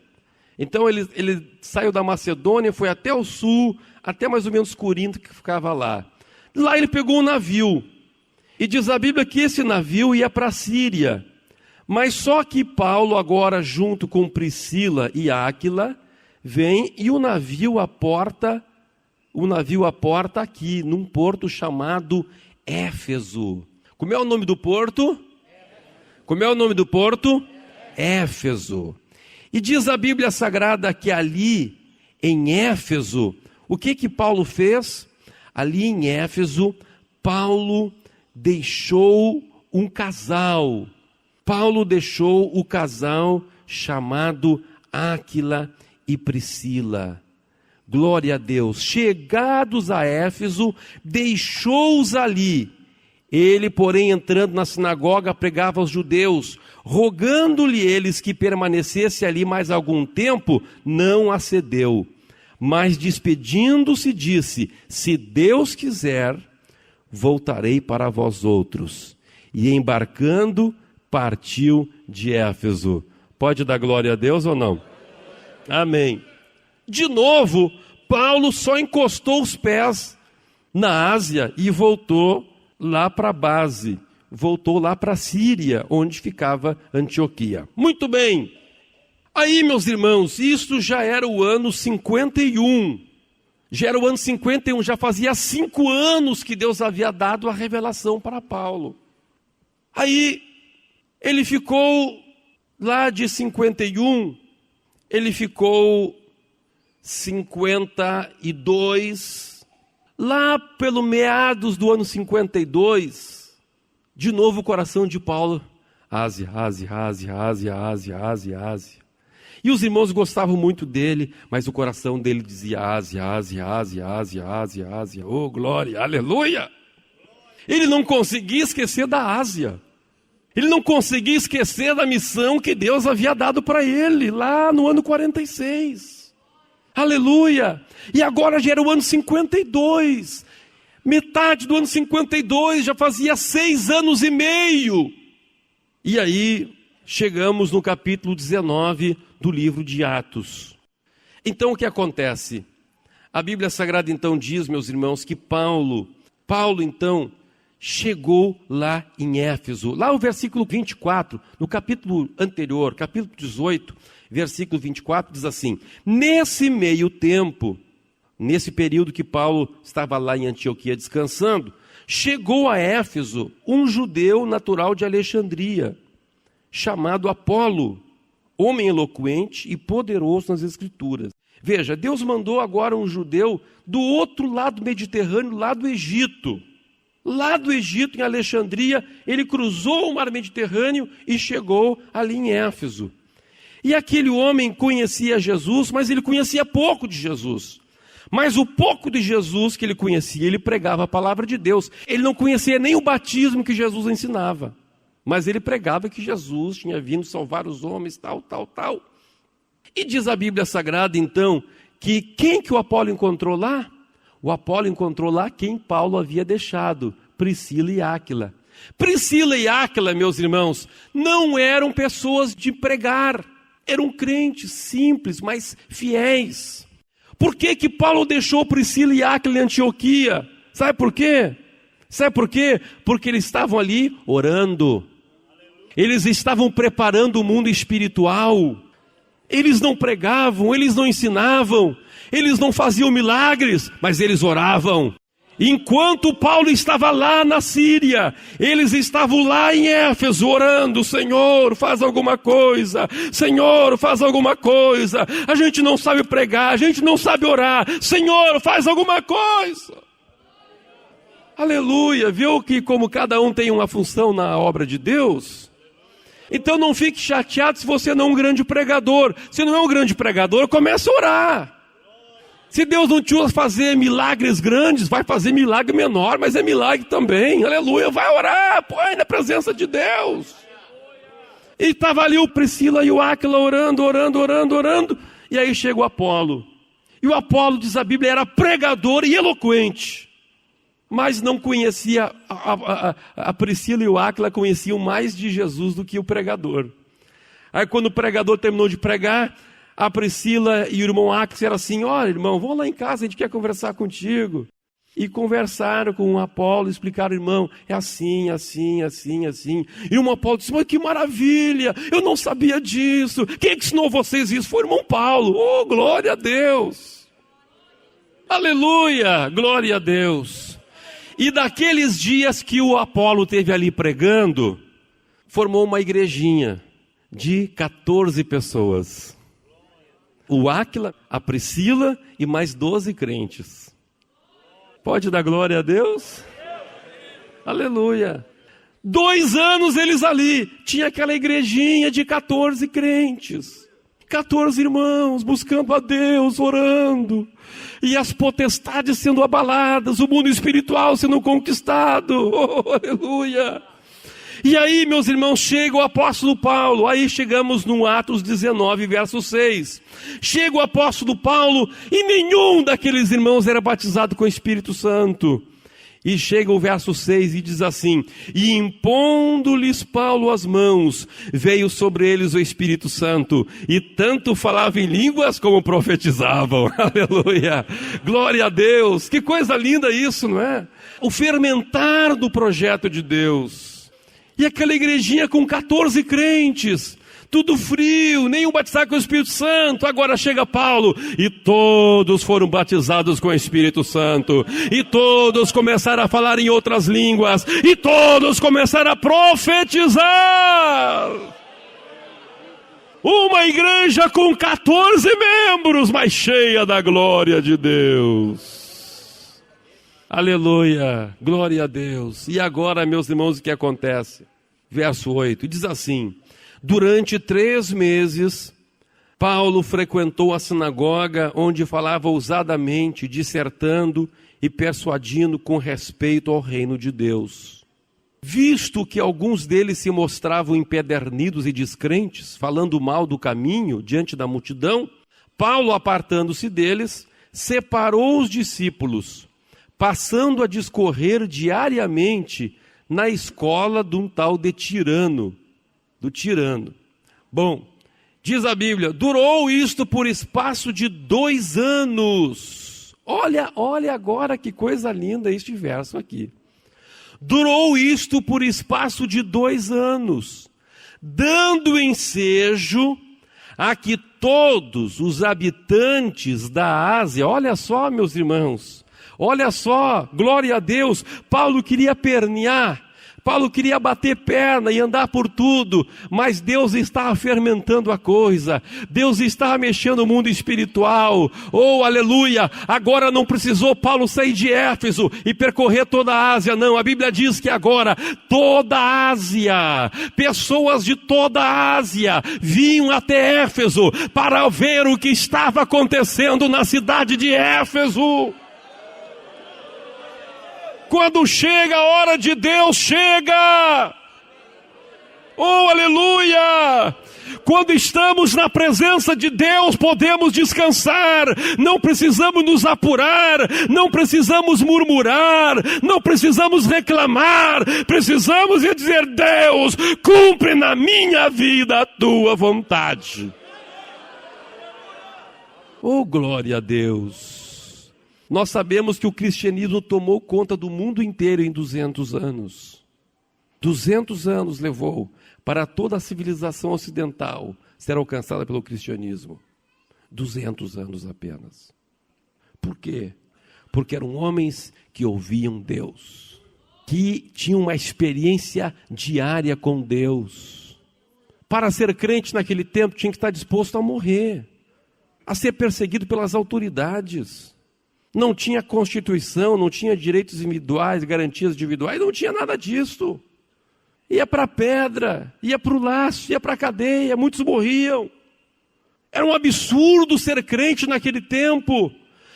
Então ele saiu da Macedônia, foi até o sul, até mais ou menos Corinto, que ficava lá. Lá ele pegou um navio, e diz a Bíblia que esse navio ia para a Síria. Mas só que Paulo agora, junto com Priscila e Áquila, vem e o navio aporta aqui, num porto chamado Éfeso. Como é o nome do porto? Como é o nome do porto? Éfeso. E diz a Bíblia Sagrada que ali em Éfeso, o que Paulo fez? Ali em Éfeso, Paulo deixou um casal. Paulo deixou o casal chamado Áquila e Priscila. Glória a Deus. Chegados a Éfeso, deixou-os ali. Ele, porém, entrando na sinagoga, pregava aos judeus, rogando-lhe eles que permanecesse ali mais algum tempo, não acedeu. Mas despedindo-se, disse: se Deus quiser, voltarei para vós outros. E embarcando, partiu de Éfeso. Pode dar glória a Deus ou não? Amém. De novo, Paulo só encostou os pés na Ásia e voltou lá para a base, voltou lá para a Síria, onde ficava Antioquia. Muito bem. Aí, meus irmãos, isso já era o ano 51. Já era o ano 51, já fazia 5 anos que Deus havia dado a revelação para Paulo. Aí, ele ficou lá de 51, ele ficou 52, lá pelo meados do ano 52, de novo o coração de Paulo, Ásia. E os irmãos gostavam muito dele, mas o coração dele dizia Ásia. Oh, glória, aleluia! Ele não conseguia esquecer da Ásia. Ele não conseguia esquecer da missão que Deus havia dado para ele, lá no ano 46. Aleluia! E agora já era o ano 52. Metade do ano 52, já fazia 6 anos e meio. E aí, chegamos no capítulo 19 do livro de Atos. Então, o que acontece? A Bíblia Sagrada, então, diz, meus irmãos, que Paulo, então, chegou lá em Éfeso. Lá o versículo 24, no capítulo anterior, capítulo 18, versículo 24, diz assim: nesse meio tempo, nesse período que Paulo estava lá em Antioquia descansando, chegou a Éfeso um judeu natural de Alexandria, chamado Apolo, homem eloquente e poderoso nas Escrituras. Veja, Deus mandou agora um judeu do outro lado do Mediterrâneo, lá do Egito. Lá do Egito, em Alexandria, ele cruzou o mar Mediterrâneo e chegou ali em Éfeso. E aquele homem conhecia Jesus, mas ele conhecia pouco de Jesus. Mas o pouco de Jesus que ele conhecia, ele pregava a palavra de Deus. Ele não conhecia nem o batismo que Jesus ensinava. Mas ele pregava que Jesus tinha vindo salvar os homens, tal. E diz a Bíblia Sagrada, então, que quem que o Apolo encontrou lá? O Apolo encontrou lá quem Paulo havia deixado, Priscila e Áquila. Priscila e Áquila, meus irmãos, não eram pessoas de pregar. Eram crentes simples, mas fiéis. Por que Paulo deixou Priscila e Áquila em Antioquia? Sabe por quê? Porque eles estavam ali orando. Eles estavam preparando o mundo espiritual. Eles não pregavam, eles não ensinavam, eles não faziam milagres, mas eles oravam. Enquanto Paulo estava lá na Síria, eles estavam lá em Éfeso orando: Senhor, faz alguma coisa, Senhor, faz alguma coisa. A gente não sabe pregar, a gente não sabe orar, Senhor, faz alguma coisa. Aleluia, viu que como cada um tem uma função na obra de Deus? Então não fique chateado se você não é um grande pregador. Se não é um grande pregador, comece a orar. Se Deus não te usa fazer milagres grandes, vai fazer milagre menor, mas é milagre também. Aleluia, vai orar, põe na presença de Deus. E estava ali o Priscila e o Áquila orando. E aí chega o Apolo. E o Apolo, diz a Bíblia, era pregador e eloquente. Mas não conhecia, a Priscila e o Áquila conheciam mais de Jesus do que o pregador. Aí quando o pregador terminou de pregar, a Priscila e o irmão Áquila disseram assim: olha, irmão, vamos lá em casa, a gente quer conversar contigo. E conversaram com o Apolo, explicaram: irmão, é assim. E o irmão Apolo disse: mas que maravilha, eu não sabia disso. Quem ensinou vocês isso? Foi o irmão Paulo. Oh, glória a Deus. Aleluia, glória a Deus. E daqueles dias que o Apolo teve ali pregando, formou uma igrejinha de 14 pessoas. o Áquila, a Priscila e mais 12 crentes. Pode dar glória a Deus? Aleluia. 2 anos eles ali, tinha aquela igrejinha de 14 crentes, 14 irmãos buscando a Deus, orando, e as potestades sendo abaladas, o mundo espiritual sendo conquistado, oh, aleluia. E aí, meus irmãos, chega o apóstolo Paulo, aí chegamos no Atos 19, verso 6, chega o apóstolo Paulo, e nenhum daqueles irmãos era batizado com o Espírito Santo. E chega o verso 6 e diz assim: e impondo-lhes Paulo as mãos, veio sobre eles o Espírito Santo, e tanto falavam em línguas como profetizavam. Aleluia, glória a Deus, que coisa linda isso, não é? O fermentar do projeto de Deus. E aquela igrejinha com 14 crentes, tudo frio, nenhum batizado com o Espírito Santo. Agora chega Paulo, e todos foram batizados com o Espírito Santo, e todos começaram a falar em outras línguas, e todos começaram a profetizar. Uma igreja com 14 membros, mas cheia da glória de Deus. Aleluia, glória a Deus. E agora, meus irmãos, o que acontece? Verso 8, diz assim: durante 3 meses, Paulo frequentou a sinagoga, onde falava ousadamente, dissertando e persuadindo com respeito ao reino de Deus. Visto que alguns deles se mostravam empedernidos e descrentes, falando mal do caminho diante da multidão, Paulo, apartando-se deles, separou os discípulos, passando a discorrer diariamente na escola de um tal de Tirano, do Tirano. Bom, diz a Bíblia, durou isto por espaço de 2 anos. Olha agora que coisa linda este verso aqui. Durou isto por espaço de 2 anos, dando ensejo a que todos os habitantes da Ásia, olha só, meus irmãos, olha só, glória a Deus, Paulo queria pernear, Paulo queria bater perna e andar por tudo, mas Deus estava fermentando a coisa, Deus estava mexendo no mundo espiritual, oh aleluia, agora não precisou Paulo sair de Éfeso e percorrer toda a Ásia, não, a Bíblia diz que agora toda a Ásia, pessoas de toda a Ásia vinham até Éfeso para ver o que estava acontecendo na cidade de Éfeso. Quando chega a hora de Deus, chega! Oh, aleluia! Quando estamos na presença de Deus, podemos descansar, não precisamos nos apurar, não precisamos murmurar, não precisamos reclamar, precisamos dizer: Deus, cumpre na minha vida a tua vontade. Oh, glória a Deus! Nós sabemos que o cristianismo tomou conta do mundo inteiro em 200 anos. 200 anos levou para toda a civilização ocidental ser alcançada pelo cristianismo. 200 anos apenas. Por quê? Porque eram homens que ouviam Deus, que tinham uma experiência diária com Deus. Para ser crente naquele tempo tinha que estar disposto a morrer, a ser perseguido pelas autoridades. Não tinha constituição, não tinha direitos individuais, garantias individuais, não tinha nada disso. Ia para a pedra, ia para o laço, ia para a cadeia, muitos morriam. Era um absurdo ser crente naquele tempo,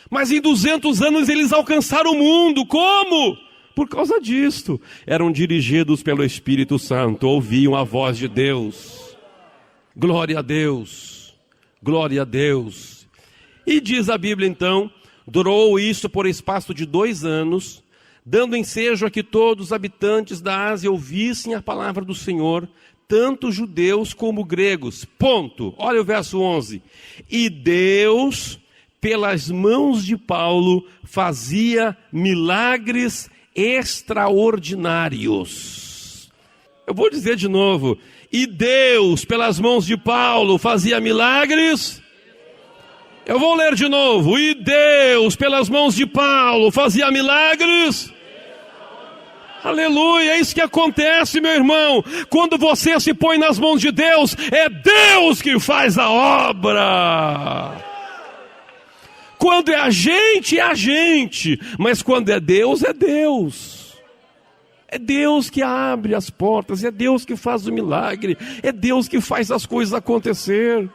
mas em 200 anos eles alcançaram o mundo. Como? Por causa disto. Eram dirigidos pelo Espírito Santo, ouviam a voz de Deus. Glória a Deus, glória a Deus. E diz a Bíblia então, durou isso por espaço de 2 anos, dando ensejo a que todos os habitantes da Ásia ouvissem a palavra do Senhor, tanto judeus como gregos. Ponto. Olha o verso 11. E Deus, pelas mãos de Paulo, fazia milagres extraordinários. Eu vou dizer de novo. E Deus, pelas mãos de Paulo, fazia milagres. Eu vou ler de novo. E Deus, pelas mãos de Paulo, fazia milagres. Aleluia, é isso que acontece, meu irmão. Quando você se põe nas mãos de Deus, é Deus que faz a obra. Quando é a gente, mas quando é Deus, é Deus. É Deus que abre as portas, é Deus que faz o milagre, é Deus que faz as coisas acontecer.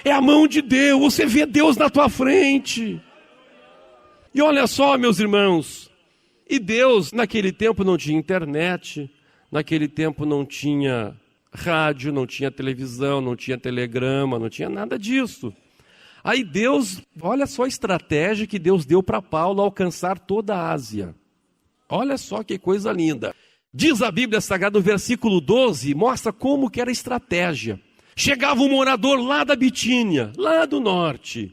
É a mão de Deus, você vê Deus na tua frente. E olha só, meus irmãos, e Deus naquele tempo não tinha internet, naquele tempo não tinha rádio, não tinha televisão, não tinha telegrama, não tinha nada disso. Aí Deus, olha só a estratégia que Deus deu para Paulo alcançar toda a Ásia. Olha só que coisa linda. Diz a Bíblia Sagrada no versículo 12, mostra como que era a estratégia. Chegava um morador lá da Bitínia, lá do norte,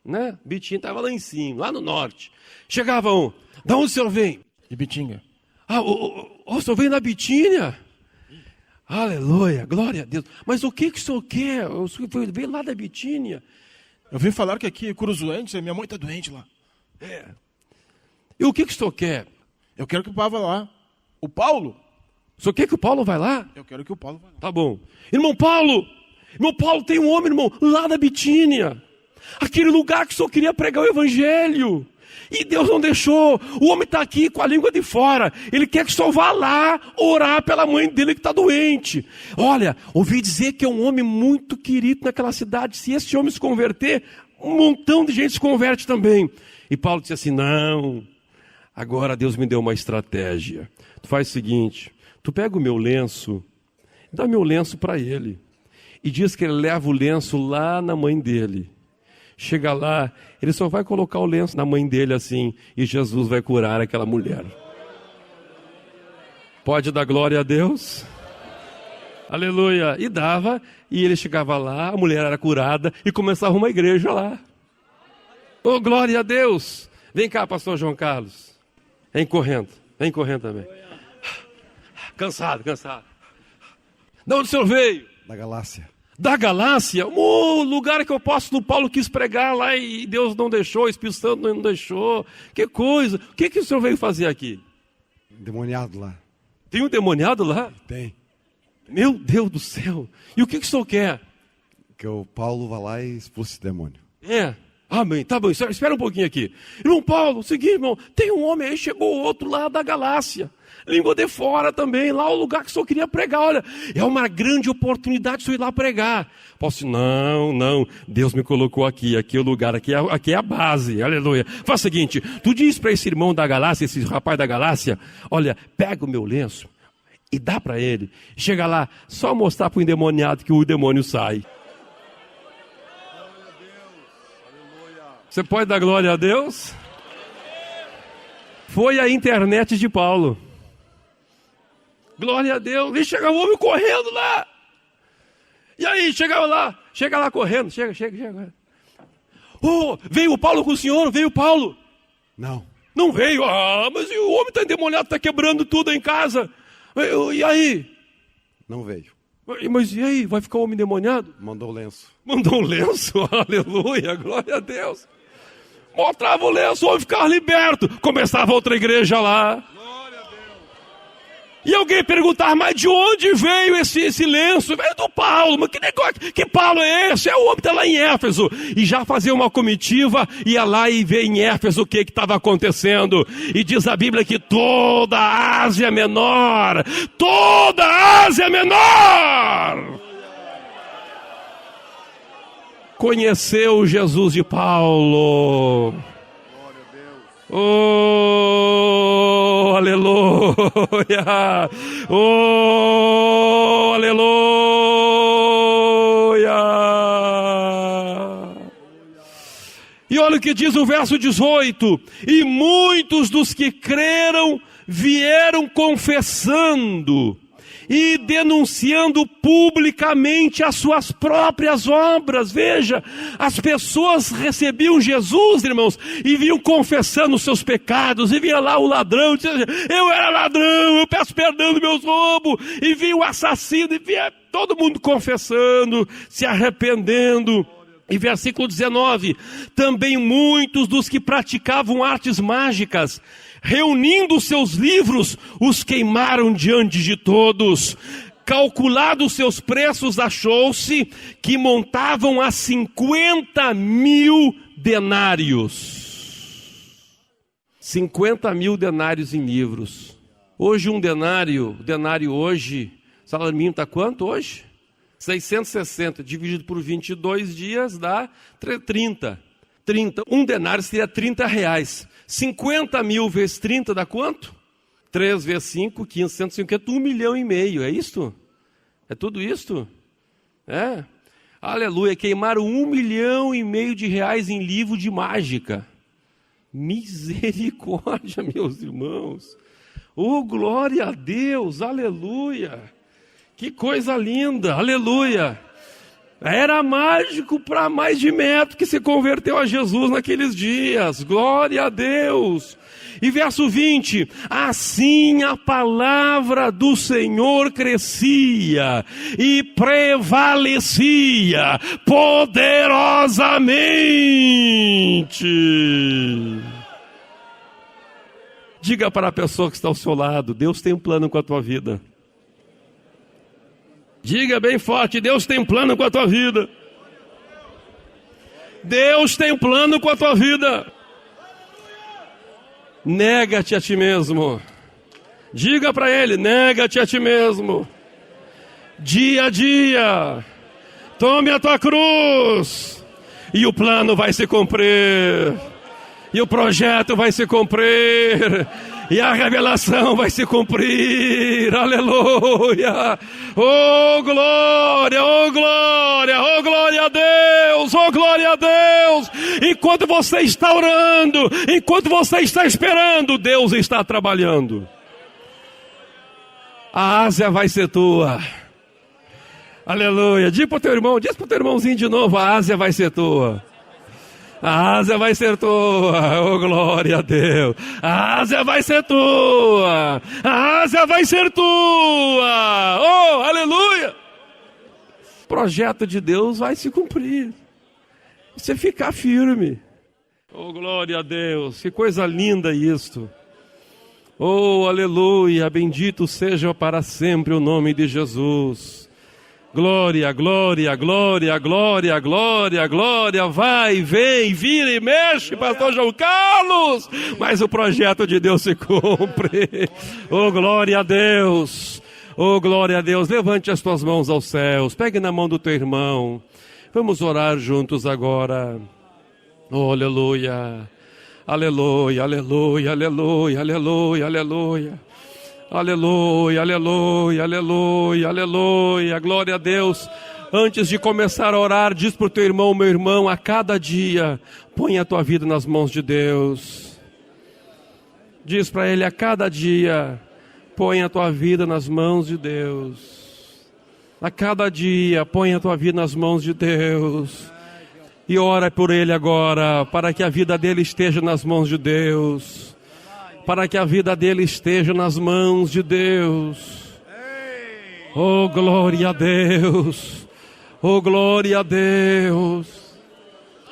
né? Bitínia estava lá em cima, lá no norte. Chegava um, da onde o senhor vem? De Bitinga. O senhor vem da Bitínia? Aleluia, glória a Deus. Mas o que o senhor quer? O senhor veio lá da Bitínia. Eu vim falar que aqui é Curuzuense, minha mãe está doente lá. E o que o senhor quer? Eu quero que o Paulo vá lá. O Paulo? O senhor quer que o Paulo vá lá? Eu quero que o Paulo vá lá. Tá bom. Irmão Paulo, tem um homem, irmão, lá da Bitínia. Aquele lugar que o senhor queria pregar o evangelho. E Deus não deixou. O homem está aqui com a língua de fora. Ele quer que o senhor vá lá orar pela mãe dele que está doente. Olha, ouvi dizer que é um homem muito querido naquela cidade. Se esse homem se converter, um montão de gente se converte também. E Paulo disse assim, não, agora Deus me deu uma estratégia. Tu faz o seguinte, tu pega o meu lenço, dá meu lenço para ele. E diz que ele leva o lenço lá na mãe dele. Chega lá, ele só vai colocar o lenço na mãe dele assim, e Jesus vai curar aquela mulher. Pode dar glória a Deus? Aleluia. E dava, e ele chegava lá, a mulher era curada, e começava uma igreja lá. Oh, glória a Deus. Vem cá, pastor João Carlos. Vem correndo também. Cansado. De onde o senhor veio? Da Galácia. Da Galácia? O lugar que o apóstolo Paulo quis pregar lá e Deus não deixou, o Espírito Santo não deixou. Que coisa. O que o senhor veio fazer aqui? Endemoniado lá. Tem um demoniado lá? Tem. Meu Deus do céu. E o que o senhor quer? Que o Paulo vá lá e expulse esse demônio. Amém, tá bom, espera um pouquinho aqui. Irmão Paulo, seguinte, irmão, tem um homem aí, chegou outro lá da Galácia. Língua de fora também, lá o lugar que o senhor queria pregar. Olha, é uma grande oportunidade de o senhor ir lá pregar. Posso, não, Deus me colocou aqui é o lugar, aqui é a base, aleluia. Faz o seguinte, tu diz para esse irmão da Galácia, esse rapaz da Galácia, olha, pega o meu lenço e dá para ele. Chega lá, só mostrar para o endemoniado que o demônio sai. Você pode dar glória a Deus? Foi a internet de Paulo. Glória a Deus. E chega o homem correndo lá. E aí, chega lá correndo. Chega. Oh, veio o Paulo com o senhor? Veio o Paulo? Não veio? Mas o homem está endemoniado, está quebrando tudo em casa. E aí? Não veio. Mas e aí? Vai ficar o homem endemoniado? Mandou o lenço. Mandou um lenço? Aleluia, glória a Deus. Mostrava o lenço, o homem ficava liberto. Começava outra igreja lá. Glória a Deus. E alguém perguntava, mas de onde veio esse lenço? Veio do Paulo. Mas que negócio, que Paulo é esse? É o homem que está lá em Éfeso. E já fazia uma comitiva, ia lá e ver em Éfeso o que estava acontecendo. E diz a Bíblia que toda a Ásia Menor, conheceu Jesus de Paulo. Glória a Deus. Oh, aleluia. Oh, aleluia. E olha o que diz o verso 18. E muitos dos que creram vieram confessando e denunciando publicamente as suas próprias obras. Veja, as pessoas recebiam Jesus, irmãos, e vinham confessando os seus pecados, e vinha lá o ladrão, dizia, eu era ladrão, eu peço perdão dos meus roubos, e vinha o assassino, e vinha todo mundo confessando, se arrependendo. E versículo 19, também muitos dos que praticavam artes mágicas, reunindo seus livros, os queimaram diante de todos. Calculados seus preços, achou-se que montavam a 50.000 denários. 50.000 denários em livros. Hoje um denário hoje, salário mínimo está quanto hoje? 660, dividido por 22 dias dá 30. Um denário seria R$30. 50.000 vezes 30 dá quanto? 3 vezes 5, 15, 150, 1,5 milhão. É isto? É tudo isto? É? Aleluia, queimaram R$1,5 milhão em livro de mágica. Misericórdia, meus irmãos. Oh, glória a Deus, aleluia. Que coisa linda, aleluia. Era mágico para mais de metro que se converteu a Jesus naqueles dias. Glória a Deus. E verso 20, assim a palavra do Senhor crescia e prevalecia poderosamente. Diga para a pessoa que está ao seu lado, Deus tem um plano com a tua vida. Diga bem forte, Deus tem um plano com a tua vida. Deus tem um plano com a tua vida. Nega-te a ti mesmo. Diga para ele, nega-te a ti mesmo. Dia a dia. Tome a tua cruz. E o plano vai se cumprir. E o projeto vai se cumprir. E a revelação vai se cumprir, aleluia, oh glória, oh glória, oh glória a Deus, oh glória a Deus. Enquanto você está orando, enquanto você está esperando, Deus está trabalhando. A Ásia vai ser tua, aleluia. Diz para o teu irmão, diz para o teu irmãozinho de novo, a Ásia vai ser tua. A Ásia vai ser tua, oh glória a Deus. A Ásia vai ser tua, a Ásia vai ser tua, oh aleluia. O projeto de Deus vai se cumprir. Você ficar firme. Oh glória a Deus, que coisa linda isto. Oh aleluia, bendito seja para sempre o nome de Jesus. Glória, glória, glória, glória, glória, glória, vai, vem, vira e mexe, pastor João Carlos, mas o projeto de Deus se cumpre. Oh, glória a Deus, oh, glória a Deus, levante as tuas mãos aos céus, pegue na mão do teu irmão, vamos orar juntos agora. Oh, aleluia, aleluia, aleluia, aleluia, aleluia, aleluia. Aleluia, aleluia, aleluia, aleluia, glória a Deus. Antes de começar a orar, diz para o teu irmão, meu irmão, a cada dia, põe a tua vida nas mãos de Deus. Diz para ele, a cada dia, põe a tua vida nas mãos de Deus. A cada dia, põe a tua vida nas mãos de Deus. E ora por ele agora, para que a vida dele esteja nas mãos de Deus. Para que a vida dele esteja nas mãos de Deus. Oh, glória a Deus. Oh, glória a Deus.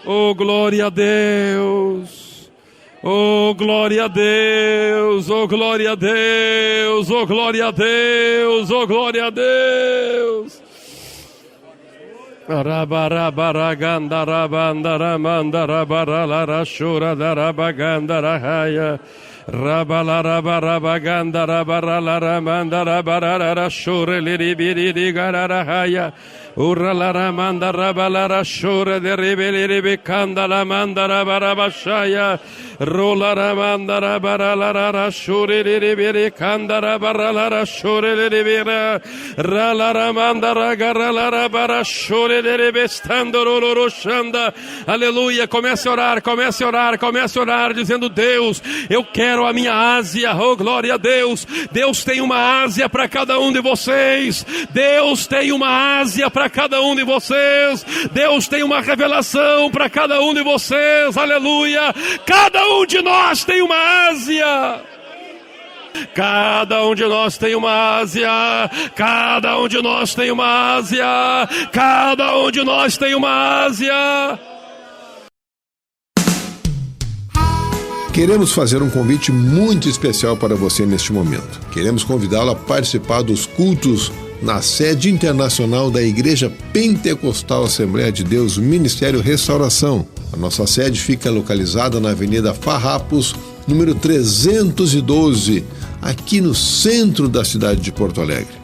Oh, glória a Deus. Oh, glória a Deus. Oh, glória a Deus. Oh, glória a Deus. Oh, glória a Deus. Rabalarabaragandarabandarabaralarashuradarabagandaraaya. Rabalarabarabagandarabaralaramandarabararashureliribirigararahaya. Uralaramandarabalalashurediribiribikandalamandarabashaya. Rolaramandarabaralarashureliribirikandarabaralalashurediribira. Ralaramandaragaralarabarashureliribestandororoshanda. Aleluia, comece a orar, comece a orar, comece a orar, dizendo, Deus, eu quero a minha Ásia, oh glória a Deus. Deus tem uma Ásia para cada um de vocês. Deus tem uma Ásia para cada um de vocês. Deus tem uma revelação para cada um de vocês, aleluia. Cada um de nós tem uma Ásia. Cada um de nós tem uma Ásia, cada um de nós tem uma Ásia, cada um de nós tem uma Ásia. Queremos fazer um convite muito especial para você neste momento. Queremos convidá-lo a participar dos cultos na sede internacional da Igreja Pentecostal Assembleia de Deus, Ministério Restauração. A nossa sede fica localizada na Avenida Farrapos, número 312, aqui no centro da cidade de Porto Alegre.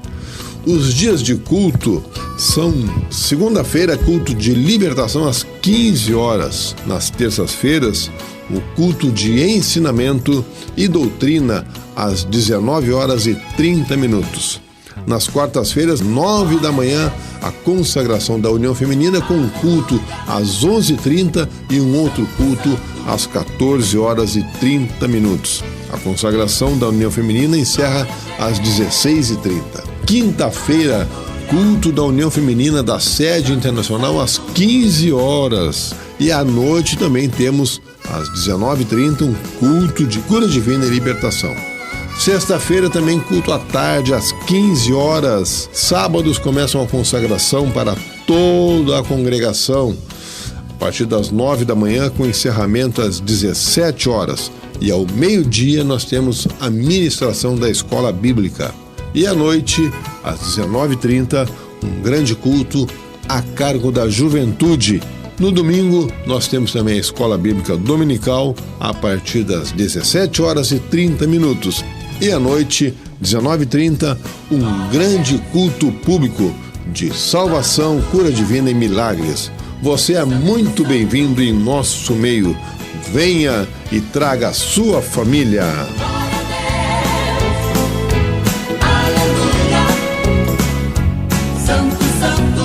Os dias de culto são segunda-feira, culto de libertação às 15 horas. Nas terças-feiras, o culto de ensinamento e doutrina às 19 horas e 30 minutos. Nas quartas-feiras, 9 da manhã, a consagração da União Feminina com um culto às 11h30 e um outro culto às 14 horas e 30 minutos. A consagração da União Feminina encerra às 16h30. Quinta-feira, culto da União Feminina da Sede Internacional às 15 horas. E à noite também temos, às 19h30, um culto de cura divina e libertação. Sexta-feira também culto à tarde, às 15 horas. Sábados começam a consagração para toda a congregação, a partir das 9 da manhã, com encerramento às 17 horas. E ao meio-dia nós temos a ministração da escola bíblica. E à noite, às 19h30, um grande culto a cargo da juventude. No domingo, nós temos também a escola bíblica dominical, a partir das 17 horas e 30 minutos. E à noite, 19h30, um grande culto público de salvação, cura divina e milagres. Você é muito bem-vindo em nosso meio. Venha e traga a sua família. Santo, Santo.